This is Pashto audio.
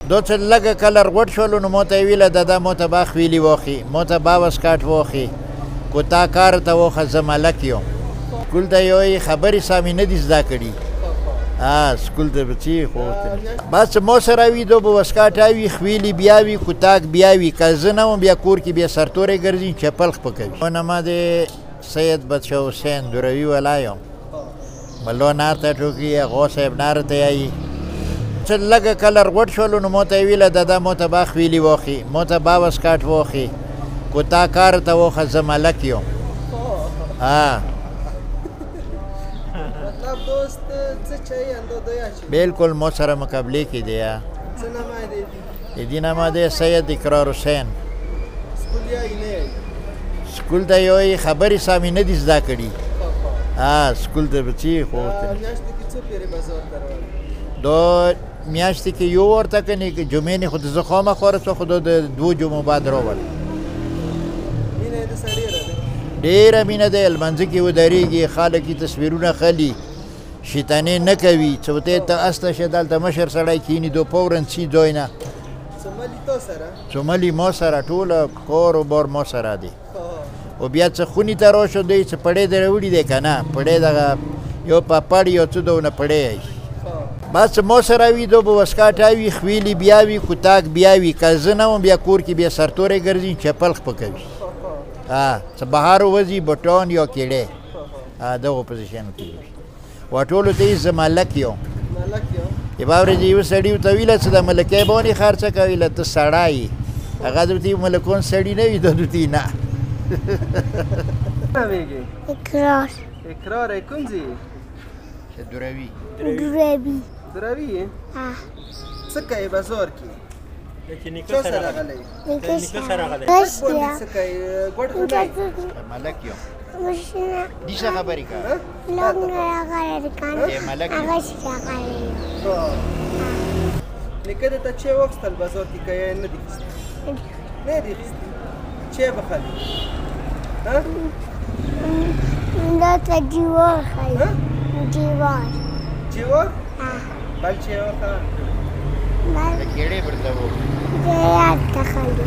دو چې لږه کلر غوټ شولو نو موته یې ویله دا موته با خویلي واخي موته با وسکاټ واخي کو تا کار ته وخه زه ملک یم سکول ته یې خبرې سامې نه دي زده کړي سکول ته به څه خو بس مو سره وي دو به وسکاټ وي خویلي بیا وي کوتاک بیا وي که زه نه وم بیا کور کې بیا سرتوری ګرځي چپل خپه کوي نما د سید بچه حسین دوروي ولا یم ملو نار ته ټوکي هغه صاحب نار ته یایي چې لږه کلر غوټ شولو نو موته یې ویله دا موته با خویلي واخي موته با وسکاټ واخي کو تا کار ته وخه زه ملک یم دوست څه چای اندو دیا بالکل مو سره مقابله کې دی څه نامه دی دې نامه دی سید اقرار حسین سکول یې نه سکول ته یې خبرې سامې نه دي زده کړي سکول ته به څه خو میاشتې کې څو پیرې بازار ته دو میاشتې کې یو ورته کني که جمعې نه خو د زه خامخا څو خو د دوو جمعو بعد راول مینه یې د سړي ده ډېره مینه دی لمانځه کې ودرېږي خلک یې تصویرونه خلي شیطانې نه کوي چې ورته ته استه شه دلته مشر سړی کښېني دو فورن ځي دوی نه څوملي تو سره څوملي ما سره ټوله کور و بار ما سره دی او بیا څه خونې ته راشو دی څه پړی دې راوړي دی که نه پړی دغه یو پاپړ یو څه دونه پړی بس ما سره وي دو به وسکاټ وي خویلي بیا وي کوتاک بیا وي که زه نه وم بیا کور کې بیا سرتوری ګرځي چپل خپه کوي څه بهار وځي بټون یا کیړی دغو پوزیشن کې و ټولو ته یې زه ملک یم یوه ورځ یوه سړي ورته ویله چې د ملکۍ باندې خرڅه کوه ویله ته سړی یې هغه درته ملکون سړي نه وي دا درته نه اقرار اقرار کوم ځای دوروي دوروي دوروي څه کوې بازار کې چا سره راغلی څه کوې ګوډ ملک یم دې څه خبرې کوه ملک نیکه درته چای واخیستل بازار کې که یې نه دي اخیستي نه دي اخیستي چای به خلي درته جوار خلي جوار جوار بل چای ورته د کیړې ورته و جوار ته خلي